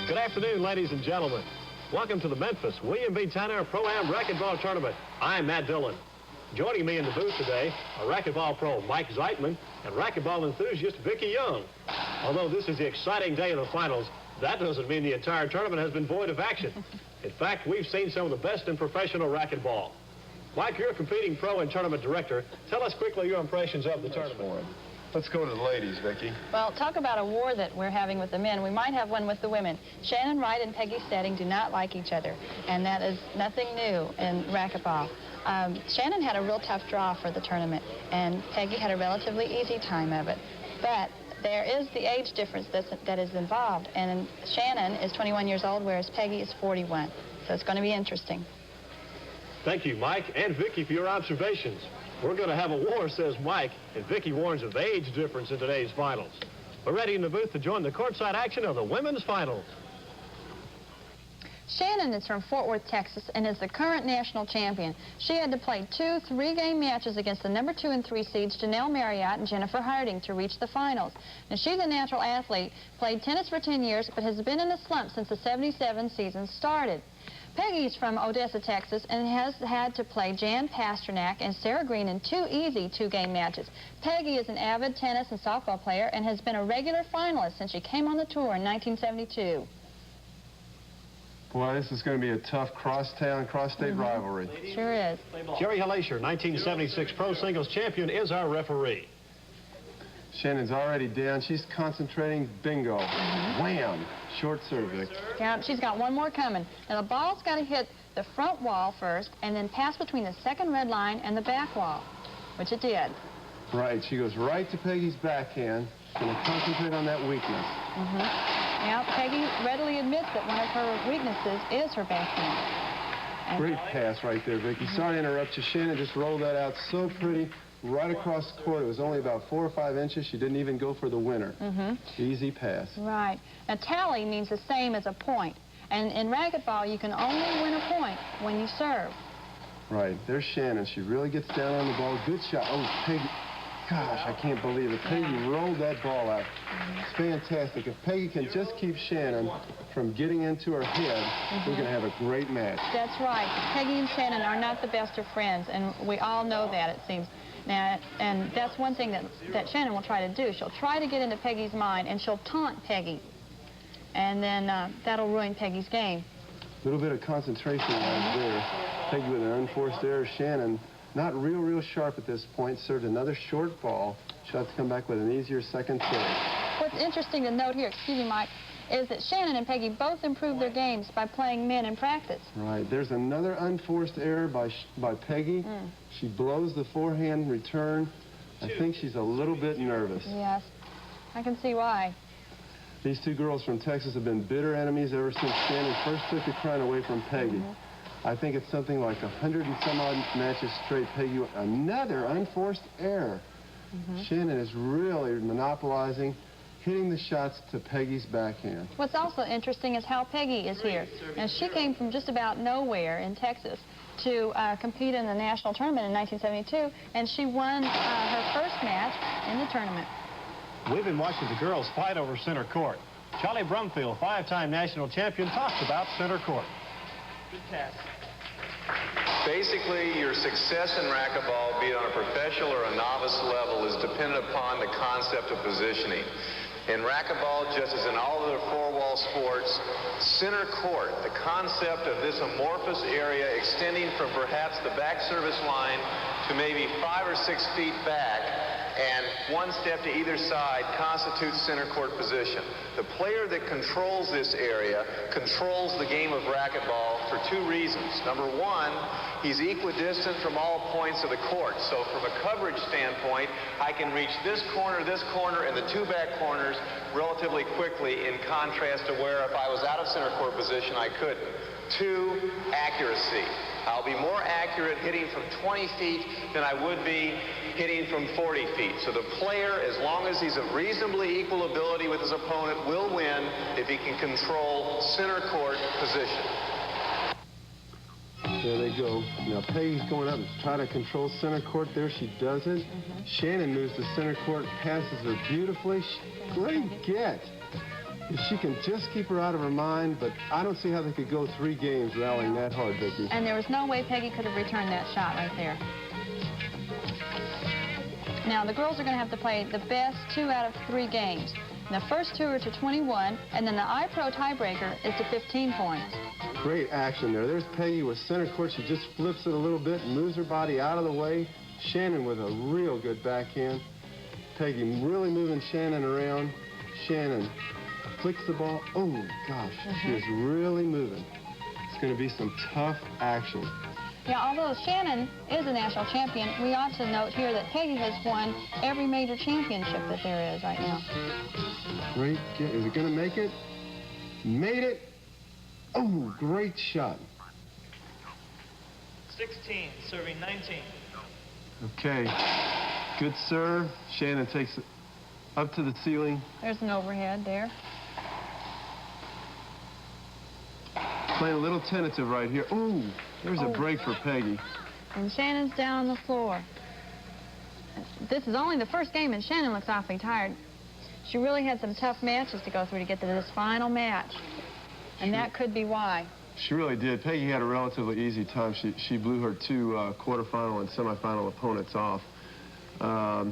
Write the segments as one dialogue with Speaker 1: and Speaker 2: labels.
Speaker 1: Good afternoon, ladies and gentlemen. Welcome to the Memphis William B. Tanner Pro-Am Racquetball Tournament. I'm Matt Dillon. Joining me in the booth today are racquetball pro Mike Zeitman and racquetball enthusiast Vicki Young. Although this is the exciting day of the finals, that doesn't mean the entire tournament has been void of action. In fact, we've seen some of the best in professional racquetball. Mike, you're a competing pro and tournament director. Tell us quickly your impressions of the tournament.
Speaker 2: Let's go to the ladies, Vicki.
Speaker 3: Well, talk about a war that we're having with the men. We might have one with the women. Shannon Wright and Peggy Steding do not like each other, and that is nothing new in racquetball. Shannon had a real tough draw for the tournament, and Peggy had a relatively easy time of it. But there is the age difference that is involved, and Shannon is 21 years old, whereas Peggy is 41. So it's going to be interesting.
Speaker 1: Thank you, Mike and Vicki, for your observations. We're going to have a war, says Mike, and Vicki warns of the age difference in today's finals. We're ready in the booth to join the courtside action of the women's finals.
Speaker 3: Shannon is from Fort Worth, Texas, and is the current national champion. She had to play 2 3-game matches against the number 2 and 3 seeds Janelle Marriott and Jennifer Harding to reach the finals. Now, she's a natural athlete, played tennis for 10 years, but has been in a slump since the '77 season started. Peggy's from Odessa, Texas, and has had to play Jan Pasternak and Sarah Green in 2 easy 2-game matches. Peggy is an avid tennis and softball player and has been a regular finalist since she came on the tour in 1972.
Speaker 2: Boy, this is going to be a tough cross-town, cross-state rivalry.
Speaker 3: Sure is.
Speaker 1: Jerry Halacher, 1976 pro singles champion, is our referee.
Speaker 2: Shannon's already down. She's concentrating. Bingo. Wham. Short serve, Vic.
Speaker 3: Yeah, she's got one more coming. Now, the ball's got to hit the front wall first and then pass between the second red line and the back wall, which it did.
Speaker 2: Right. She goes right to Peggy's backhand. Going to concentrate on that weakness.
Speaker 3: Now, Peggy readily admits that one of her weaknesses is her backhand. And
Speaker 2: Great pass right there, Vicki. Sorry to interrupt you. Shannon just rolled that out so pretty. Right across the court. It was only about 4 or 5 inches. She didn't even go for the winner. Easy pass.
Speaker 3: Right. Now, tally means the same as a point. And in racquetball, you can only win a point when you serve.
Speaker 2: Right. There's Shannon. She really gets down on the ball. Good shot. Oh, Peggy. Gosh, I can't believe it. Peggy rolled that ball out. It's fantastic. If Peggy can just keep Shannon from getting into her head, we're going to have a great match.
Speaker 3: That's right. Peggy and Shannon are not the best of friends, and we all know that, it seems. Now, and that's one thing that Shannon will try to do. She'll try to get into Peggy's mind, and she'll taunt Peggy. And then that'll ruin Peggy's game.
Speaker 2: A little bit of concentration right there. Peggy with an unforced error. Shannon, not real sharp at this point, served another short ball. She'll have to come back with an easier second serve.
Speaker 3: What's interesting to note here, excuse me, Mike, is that Shannon and Peggy both improved their games by playing men in practice.
Speaker 2: Right. There's another unforced error by Peggy. She blows the forehand return. I think she's a little bit nervous.
Speaker 3: Yes, I can see why.
Speaker 2: These two girls from Texas have been bitter enemies ever since Shannon first took the crown away from Peggy. I think it's something like 100 and some odd matches straight. Peggy, another unforced error. Shannon is really monopolizing, hitting the shots to Peggy's backhand.
Speaker 3: What's also interesting is how Peggy is here. And she came from just about nowhere in Texas to compete in the national tournament in 1972, and she won her first match in the tournament.
Speaker 1: We've been watching the girls fight over center court. Charlie Brumfield, 5-time national champion, talks about center court.
Speaker 3: Good pass.
Speaker 4: Basically, your success in racquetball, be it on a professional or a novice level, is dependent upon the concept of positioning. In racquetball, just as in all other four-wall sports, center court, the concept of this amorphous area extending from perhaps the back service line to maybe 5 or 6 feet back and 1 step to either side, constitutes center court position. The player that controls this area controls the game of racquetball for 2 reasons. Number 1, he's equidistant from all points of the court. So from a coverage standpoint, I can reach this corner, and the 2 back corners relatively quickly, in contrast to where if I was out of center court position, I couldn't. 2, accuracy. I'll be more accurate hitting from 20 feet than I would be hitting from 40 feet. So the player, as long as he's of reasonably equal ability with his opponent, will win if he can control center court position.
Speaker 2: There they go. Now Peggy's going up and trying to control center court. There she does it. Shannon moves to center court, passes her beautifully. Great get. If she can just keep her out of her mind, but I don't see how they could go 3 games rallying that hard, Vicki.
Speaker 3: And there was no way Peggy could have returned that shot right there. Now, the girls are going to have to play the best 2 out of 3 games. And the first 2 are to 21, and then the iPro tiebreaker is to 15 points.
Speaker 2: Great action there. There's Peggy with center court. She just flips it a little bit and moves her body out of the way. Shannon with a real good backhand. Peggy really moving Shannon around. Shannon flicks the ball. Oh, gosh, she is really moving. It's going to be some tough action.
Speaker 3: Yeah, although Shannon is a national champion, we ought to note here that Peggy has won every major championship that there is right now.
Speaker 2: Great. Is it going to make it? Made it. Oh, great shot.
Speaker 5: 16, serving 19.
Speaker 2: Okay. Good serve. Shannon takes it up to the ceiling.
Speaker 3: There's an overhead there.
Speaker 2: Playing a little tentative right here. Ooh, there's a break for Peggy.
Speaker 3: And Shannon's down on the floor. This is only the first game, and Shannon looks awfully tired. She really had some tough matches to go through to get to this final match. And that could be why.
Speaker 2: She really did. Peggy had a relatively easy time. She blew her 2 quarterfinal and semifinal opponents off. I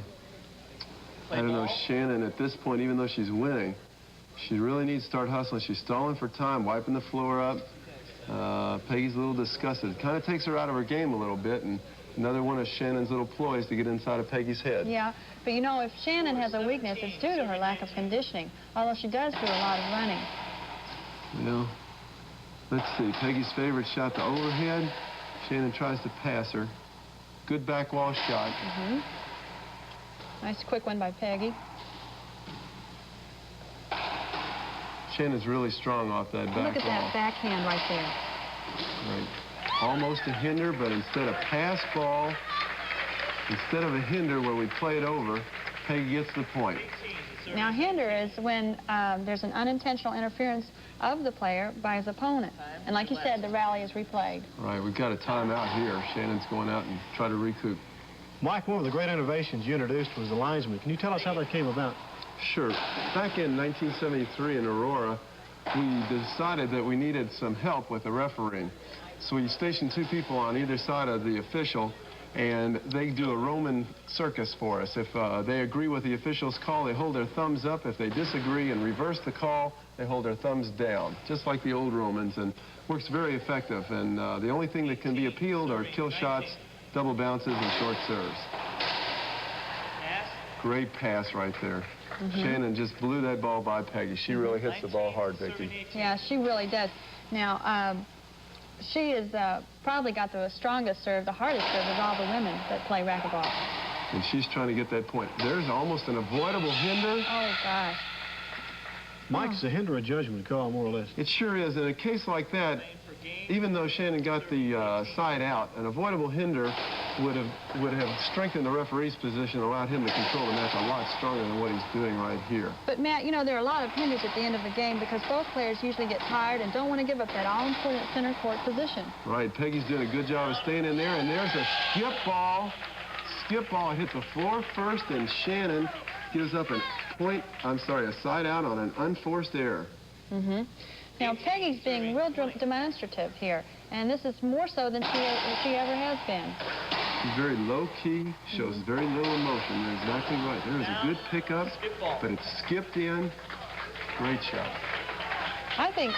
Speaker 2: don't know, Shannon, at this point, even though she's winning, she really needs to start hustling. She's stalling for time, wiping the floor up. Peggy's a little disgusted. Kind of takes her out of her game a little bit, and another one of Shannon's little ploys to get inside of Peggy's head.
Speaker 3: Yeah, but you know, if Shannon has a weakness, it's due to her lack of conditioning, although she does do a lot of running.
Speaker 2: Well, let's see. Peggy's favorite shot, the overhead. Shannon tries to pass her. Good back wall shot.
Speaker 3: Nice quick one by Peggy.
Speaker 2: Shannon's really strong off that back wall.
Speaker 3: Look at that backhand right there.
Speaker 2: Right. Almost a hinder, but instead of pass ball, instead of a hinder where we play it over, Peggy gets the point.
Speaker 3: Now, hinder is when there's an unintentional interference of the player by his opponent. And like you said, the rally is replayed.
Speaker 2: Right, we've got a timeout here. Shannon's going out and try to recoup.
Speaker 1: Mike, one of the great innovations you introduced was the linesman. Can you tell us how that came about?
Speaker 2: Sure. Back in 1973 in Aurora, we decided that we needed some help with the refereeing. So we stationed 2 people on either side of the official, and they do a Roman circus for us. If they agree with the official's call, they hold their thumbs up. If they disagree and reverse the call, they hold their thumbs down, just like the old Romans, and works very effective. And the only thing that can be appealed are kill shots, double bounces, and short serves. Great pass right there. Shannon just blew that ball by Peggy. She really hits the ball hard, Vicki.
Speaker 3: Yeah, she really does. Now, she has probably got the strongest serve, the hardest serve of all the women that play racquetball.
Speaker 2: And she's trying to get that point. There's almost an avoidable hinder.
Speaker 3: Oh, gosh.
Speaker 1: Mike, it's a hinder a judgment call, more or less.
Speaker 2: It sure is. In a case like that, even though Shannon got the side out, an avoidable hinder would have strengthened the referee's position, allowed him to control the match a lot stronger than what he's doing right here.
Speaker 3: But, Matt, you know, there are a lot of hinders at the end of the game because both players usually get tired and don't want to give up that all-important center court position.
Speaker 2: Right. Peggy's doing a good job of staying in there, and there's a skip ball. Skip ball hit the floor first, and Shannon gives up a side out on an unforced error.
Speaker 3: Now, Peggy's being real demonstrative here, and this is more so than she ever has been.
Speaker 2: She's very low-key, shows very little emotion. You're exactly right. There is a good pickup, but it's skipped in. Great shot.
Speaker 3: I think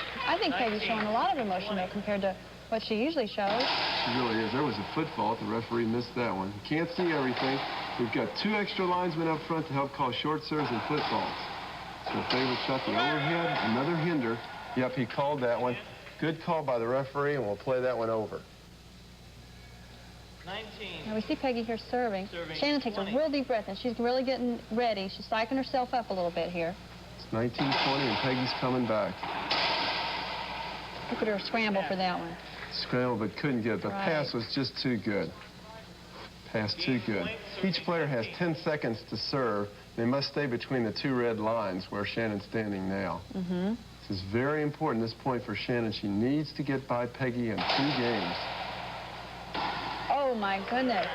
Speaker 3: Peggy's showing a lot of emotion, though, compared to what she usually shows.
Speaker 2: She really is. There was a foot fault. The referee missed that one. You can't see everything. We've got 2 extra linesmen up front to help call short serves and foot faults. So her favorite shot, the overhead, another hinder. Yep, he called that one. Good call by the referee, and we'll play that one over.
Speaker 5: 19.
Speaker 3: Now we see Peggy here serving. Shannon takes 20. A real deep breath, and she's really getting ready. She's psyching herself up a little bit here.
Speaker 2: It's 19-20, and Peggy's coming back.
Speaker 3: Look at her scramble for that one.
Speaker 2: Scramble, but couldn't get it. The pass was just too good. Pass too good. Each player has 10 seconds to serve. They must stay between the 2 red lines where Shannon's standing now. This is very important, this point for Shannon. She needs to get by Peggy in 2 games.
Speaker 3: Oh, my goodness.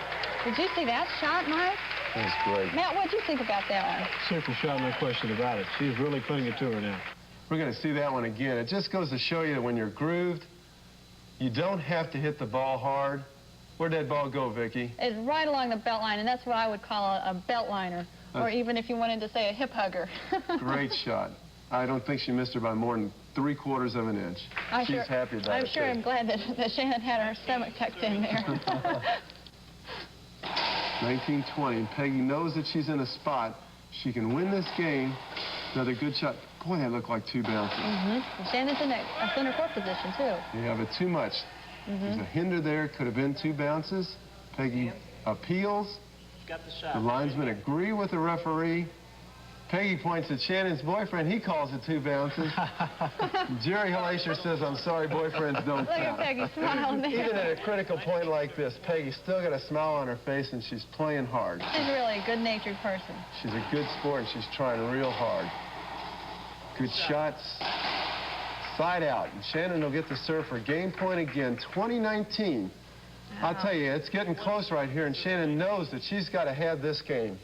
Speaker 3: Did you see that shot, Mike?
Speaker 2: That was great.
Speaker 3: Matt, what did you think about that one?
Speaker 1: Super shot, no question about it. She's really putting it to her now.
Speaker 2: We're going to see that one again. It just goes to show you that when you're grooved, you don't have to hit the ball hard. Where'd that ball go, Vicki?
Speaker 3: It's right along the belt line, and that's what I would call a belt liner, or even if you wanted to say a hip hugger.
Speaker 2: Great shot. I don't think she missed her by more than 3/4 of an inch. She's happy about it.
Speaker 3: I'm sure. I'm glad that Shannon had her stomach tucked in there.
Speaker 2: 1920, and Peggy knows that she's in a spot. She can win this game. Another good shot. Boy, that looked like 2 bounces.
Speaker 3: Shannon's in a center court position, too.
Speaker 2: Yeah, but too much. There's a hinder there. Could have been 2 bounces. Peggy appeals.
Speaker 5: Got the shot.
Speaker 2: The linesmen agree with the referee. Peggy points at Shannon's boyfriend. He calls it 2 bounces. Jerry Halacier says, I'm sorry, boyfriends don't
Speaker 3: Look at
Speaker 2: count.
Speaker 3: Peggy smiling there.
Speaker 2: Even at a critical point like this, Peggy's still got a smile on her face, and she's playing hard.
Speaker 3: She's really a good-natured person.
Speaker 2: She's a good sport, and she's trying real hard. Good shots. Side out. And Shannon will get the serve for game point again. 2019. I'll tell you, it's getting close right here, and Shannon knows that she's got to have this game.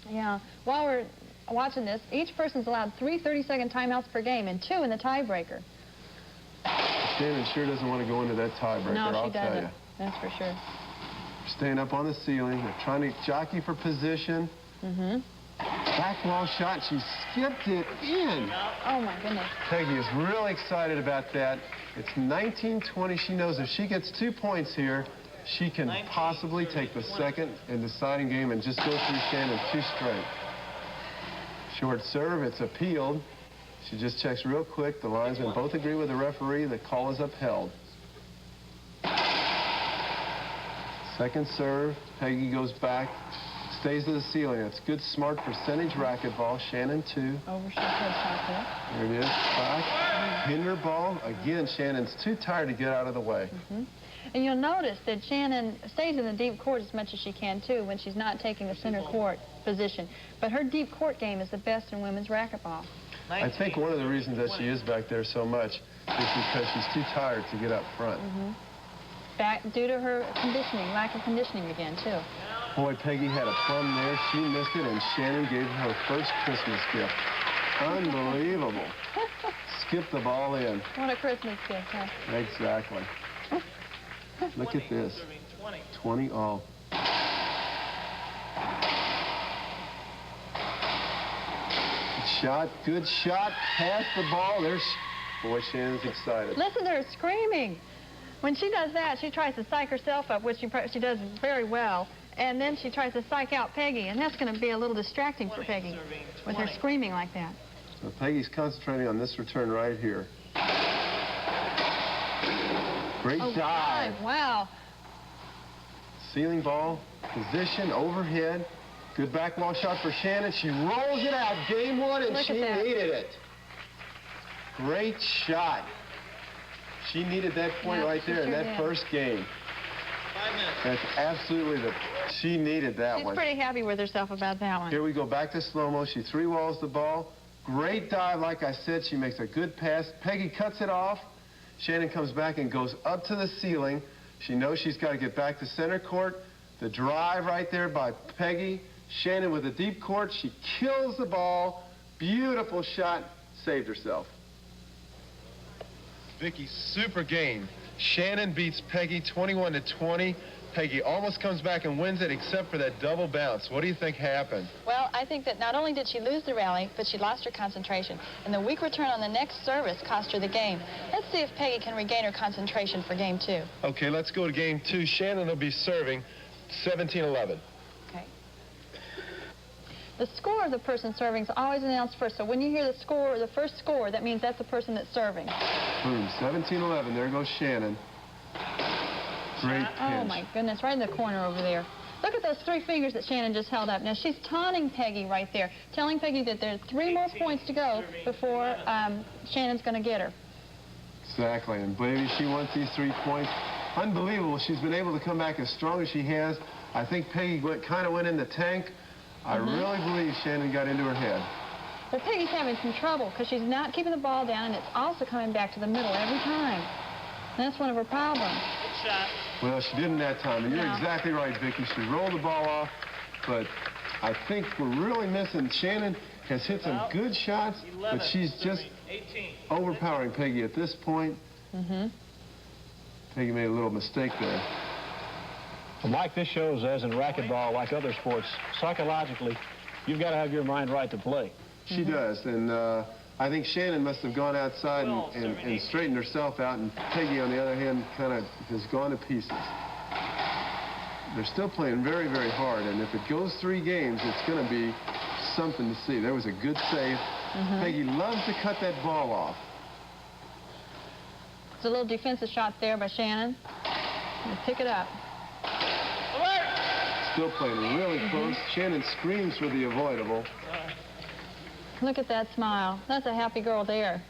Speaker 3: Yeah. While we're watching this, each person's allowed 3 30-second timeouts per game and 2 in the tiebreaker.
Speaker 2: Shannon sure doesn't want to go into that tiebreaker,
Speaker 3: No,
Speaker 2: I'll
Speaker 3: she
Speaker 2: tell
Speaker 3: doesn't.
Speaker 2: you.
Speaker 3: That's for sure.
Speaker 2: Staying up on the ceiling. They're trying to jockey for position. Back wall shot. She skipped it in.
Speaker 3: Oh, my goodness.
Speaker 2: Peggy is really excited about that. It's 1920. She knows if she gets 2 points here, she can possibly take the second and deciding game and just go through Shannon 2 straight. Short serve. It's appealed. She just checks real quick. The linesmen both agree with the referee. The call is upheld. Second serve. Peggy goes back. Stays to the ceiling. That's good, smart percentage racquetball. Shannon 2.
Speaker 3: Overshot head shot there.
Speaker 2: There it is. Back. Hinder ball. Again, Shannon's too tired to get out of the way.
Speaker 3: And you'll notice that Shannon stays in the deep court as much as she can, too, when she's not taking the center court position. But her deep court game is the best in women's racquetball.
Speaker 2: I think one of the reasons that she is back there so much is because she's too tired to get up front.
Speaker 3: Due to her conditioning, lack of conditioning again, too.
Speaker 2: Boy, Peggy had a plum there. She missed it, and Shannon gave her first Christmas gift. Unbelievable. Skipped the ball in.
Speaker 3: What a Christmas gift, huh?
Speaker 2: Exactly. Look at this. 20 all. Good shot, past the ball. Boy, Shannon's excited.
Speaker 3: Listen to her screaming. When she does that, she tries to psych herself up, which she does very well, and then she tries to psych out Peggy, and that's going to be a little distracting for Peggy with her screaming like that.
Speaker 2: So Peggy's concentrating on this return right here. Great dive.
Speaker 3: Wow.
Speaker 2: Ceiling ball, position, overhead. Good back wall shot for Shannon. She rolls it out. Game 1, and she needed it. Great shot. She needed that point right there in that first game.
Speaker 5: 5 minutes.
Speaker 2: That's absolutely she needed that one.
Speaker 3: She's pretty happy with herself about that one.
Speaker 2: Here we go back to slow-mo. She 3-walls the ball. Great dive, like I said. She makes a good pass. Peggy cuts it off. Shannon comes back and goes up to the ceiling. She knows she's got to get back to center court. The drive right there by Peggy. Shannon with the deep court. She kills the ball. Beautiful shot. Saved herself. Vicki, super game. Shannon beats Peggy 21-20. Peggy almost comes back and wins it except for that double bounce. What do you think happened?
Speaker 3: Well, I think that not only did she lose the rally, but she lost her concentration. And the weak return on the next service cost her the game. Let's see if Peggy can regain her concentration for game 2.
Speaker 2: Okay, let's go to game 2. Shannon will be serving 17-11.
Speaker 3: Okay. The score of the person serving is always announced first. So when you hear the score, the first score, that means that's the person that's serving.
Speaker 2: Boom, 17-11. There goes Shannon. Great pinch.
Speaker 3: Oh, my goodness, right in the corner over there. Look at those 3 fingers that Shannon just held up. Now, she's taunting Peggy right there, telling Peggy that there are 3 more points to go before Shannon's going to get her.
Speaker 2: Exactly, and baby, she wants these 3 points. Unbelievable. She's been able to come back as strong as she has. I think Peggy kind of went in the tank. I really believe Shannon got into her head.
Speaker 3: Well, Peggy's having some trouble because she's not keeping the ball down, and it's also coming back to the middle every time. And that's one of her problems.
Speaker 5: Good shot.
Speaker 2: Well, she didn't that time, and you're exactly right, Vicki. She rolled the ball off, but I think we're really missing. Shannon has hit some good shots, but she's just overpowering Peggy at this point. Peggy made a little mistake there.
Speaker 1: Well, Mike, this shows, as in racquetball, like other sports, psychologically, you've got to have your mind right to play.
Speaker 2: She does, and I think Shannon must have gone outside and straightened herself out, and Peggy, on the other hand, kind of has gone to pieces. They're still playing very, very hard, and if it goes 3 games, it's going to be something to see. There was a good save. Peggy loves to cut that ball off.
Speaker 3: It's a little defensive shot there by Shannon. And pick it up.
Speaker 2: Still playing really close. Shannon screams for the avoidable.
Speaker 3: Look at that smile. That's a happy girl there.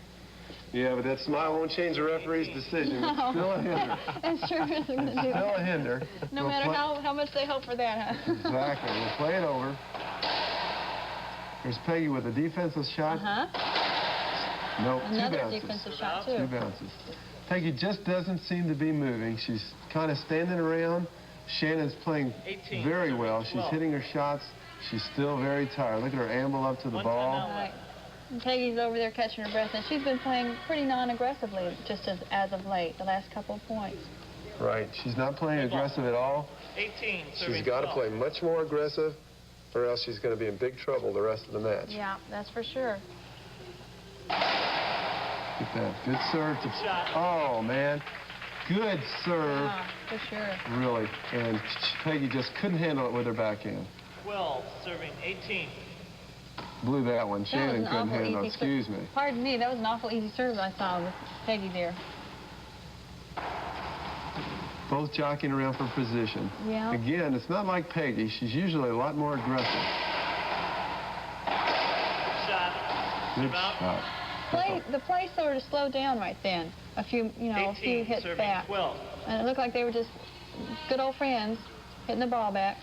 Speaker 2: Yeah, but that smile won't change the referee's decision.
Speaker 3: No.
Speaker 2: It's still a hinder.
Speaker 3: It sure isn't going to do
Speaker 2: Still
Speaker 3: that.
Speaker 2: a hinder.
Speaker 3: No matter how much they hope for that, huh?
Speaker 2: Exactly. We'll play it over. There's Peggy with a defensive shot. No,
Speaker 3: Another
Speaker 2: 2 bounces.
Speaker 3: defensive shot,
Speaker 2: 2
Speaker 3: too.
Speaker 2: bounces. Peggy just doesn't seem to be moving. She's kind of standing around. Shannon's playing very well. She's hitting her shots. She's still very tired. Look at her amble up to the ball.
Speaker 3: Right. And Peggy's over there catching her breath, and she's been playing pretty non-aggressively just as of late, the last couple of points.
Speaker 2: Right. She's not playing aggressive at all.
Speaker 5: 18,
Speaker 2: She's got to play much more aggressive, or else she's going to be in big trouble the rest of the match.
Speaker 3: Yeah, that's for sure.
Speaker 2: Look at that. Good serve. Oh, man. Good serve.
Speaker 3: Yeah, for sure.
Speaker 2: Really. And Peggy just couldn't handle it with her backhand.
Speaker 5: 12, serving 18.
Speaker 2: Blew that one. Shannon couldn't handle it. Excuse me.
Speaker 3: Pardon me, that was an awful easy serve I saw with Peggy there.
Speaker 2: Both jockeying around for position.
Speaker 3: Yeah.
Speaker 2: Again, it's not like Peggy. She's usually a lot more aggressive.
Speaker 5: Shot.
Speaker 2: Good
Speaker 5: Serve out.
Speaker 2: shot.
Speaker 3: The play sort of slowed down right then. A few, a few
Speaker 5: 18,
Speaker 3: hits
Speaker 5: serving
Speaker 3: back.
Speaker 5: 12.
Speaker 3: And it looked like they were just good old friends hitting the ball back.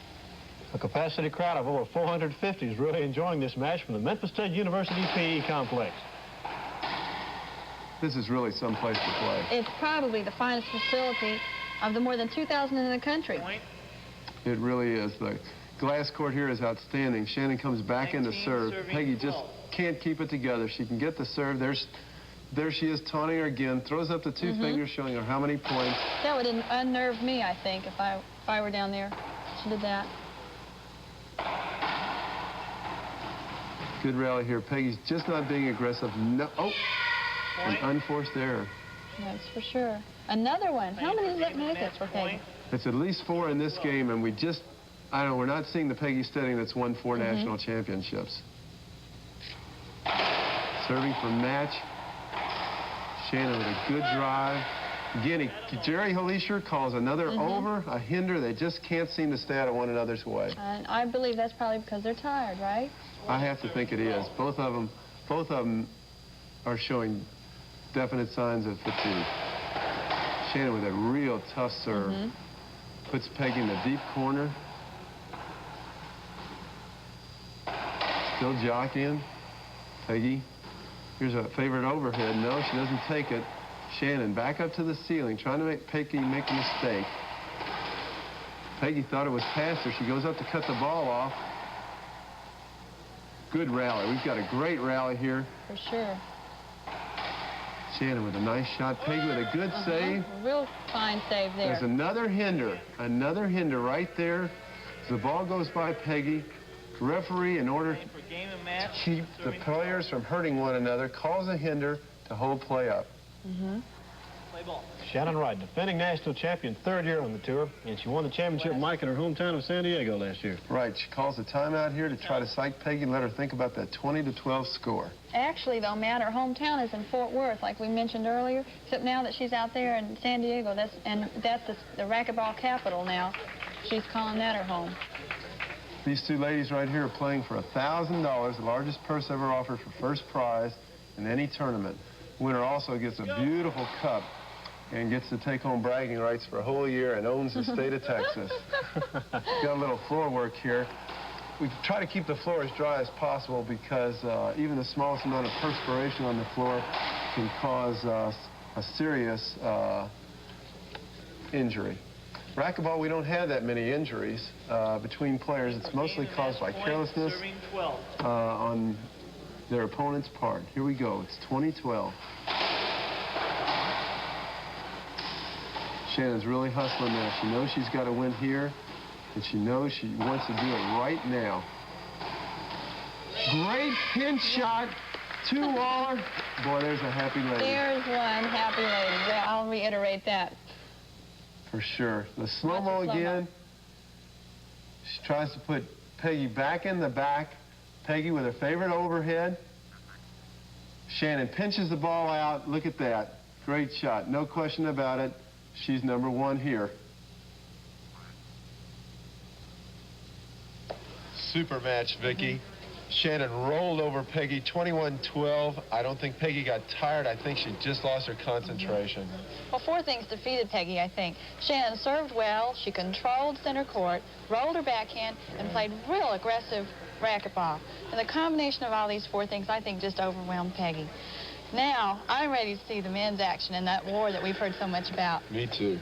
Speaker 1: A capacity crowd of over 450 is really enjoying this match from the Memphis State University PE complex.
Speaker 2: This is really some place to play.
Speaker 3: It's probably the finest facility of the more than 2,000 in the country.
Speaker 5: Point.
Speaker 2: It really is. The glass court here is outstanding. Shannon comes back into
Speaker 5: 19,
Speaker 2: serve.
Speaker 5: serving
Speaker 2: Peggy just
Speaker 5: 12.
Speaker 2: can't keep it together. She can get the serve. There she is taunting her again. Throws up the 2 fingers, showing her how many points.
Speaker 3: That would unnerve me, I think, if I were down there. She did that.
Speaker 2: Good rally here. Peggy's just not being aggressive. No. Oh, an unforced error.
Speaker 3: That's for sure. Another one. How many does that make it for Peggy?
Speaker 2: It's at least 4 in this game, and we're not seeing the Peggy Steding that's won 4 national championships. Serving for match. Shannon with a good drive. Again, Jerry Halisher calls another over, a hinder. They just can't seem to stay out of one another's way.
Speaker 3: And I believe that's probably because they're tired, right?
Speaker 2: I have to think it is. Both of them are showing definite signs of fatigue. Shannon with a real tough serve. Puts Peggy in the deep corner. Still jockeying. Peggy. Here's a favorite overhead. No, she doesn't take it. Shannon back up to the ceiling, trying to make Peggy make a mistake. Peggy thought it was past her. She goes up to cut the ball off. Good rally. We've got a great rally here.
Speaker 3: For sure.
Speaker 2: Shannon with a nice shot. Peggy with a good save.
Speaker 3: Real fine save there.
Speaker 2: There's another hinder. Another hinder right there. As the ball goes by Peggy, referee, in order
Speaker 5: For game and
Speaker 2: to
Speaker 5: match.
Speaker 2: keep the players from hurting one another, calls a hinder to hold play up.
Speaker 5: Play ball.
Speaker 1: Shannon Wright, defending national champion, 3rd year on the tour, and she won the championship, Mike, in her hometown of San Diego last year.
Speaker 2: Right. She calls a timeout here to try to psych Peggy and let her think about that 20-12 score.
Speaker 3: Actually, though, Matt, her hometown is in Fort Worth, like we mentioned earlier. Except now that she's out there in San Diego, that's the racquetball capital now. She's calling that her home.
Speaker 2: These 2 ladies right here are playing for $1,000, the largest purse ever offered for first prize in any tournament. Winner also gets a beautiful cup and gets to take home bragging rights for a whole year and owns the state of Texas. Got a little floor work here. We try to keep the floor as dry as possible because even the smallest amount of perspiration on the floor can cause a serious injury. Racquetball, we don't have that many injuries between players. It's mostly caused by carelessness their opponent's part. Here we go. It's 2012. Shannon's really hustling now. She knows she's got to win here, and she knows she wants to do it right now. Great pinch shot. Two-waller. Boy, there's a happy lady.
Speaker 3: There's one happy lady. Well, I'll reiterate that.
Speaker 2: For sure. The slow-mo again. She tries to put Peggy back in the back. Peggy with her favorite overhead. Shannon pinches the ball out. Look at that. Great shot. No question about it. She's number one here. Super match, Vicki. Shannon rolled over Peggy 21-12. I don't think Peggy got tired. I think she just lost her concentration.
Speaker 3: Well, four things defeated Peggy, I think. Shannon served well, she controlled center court, rolled her backhand, and played real aggressive racquetball. And the combination of all these four things, I think, just overwhelmed Peggy. Now, I'm ready to see the men's action in that war that we've heard so much about.
Speaker 2: Me too.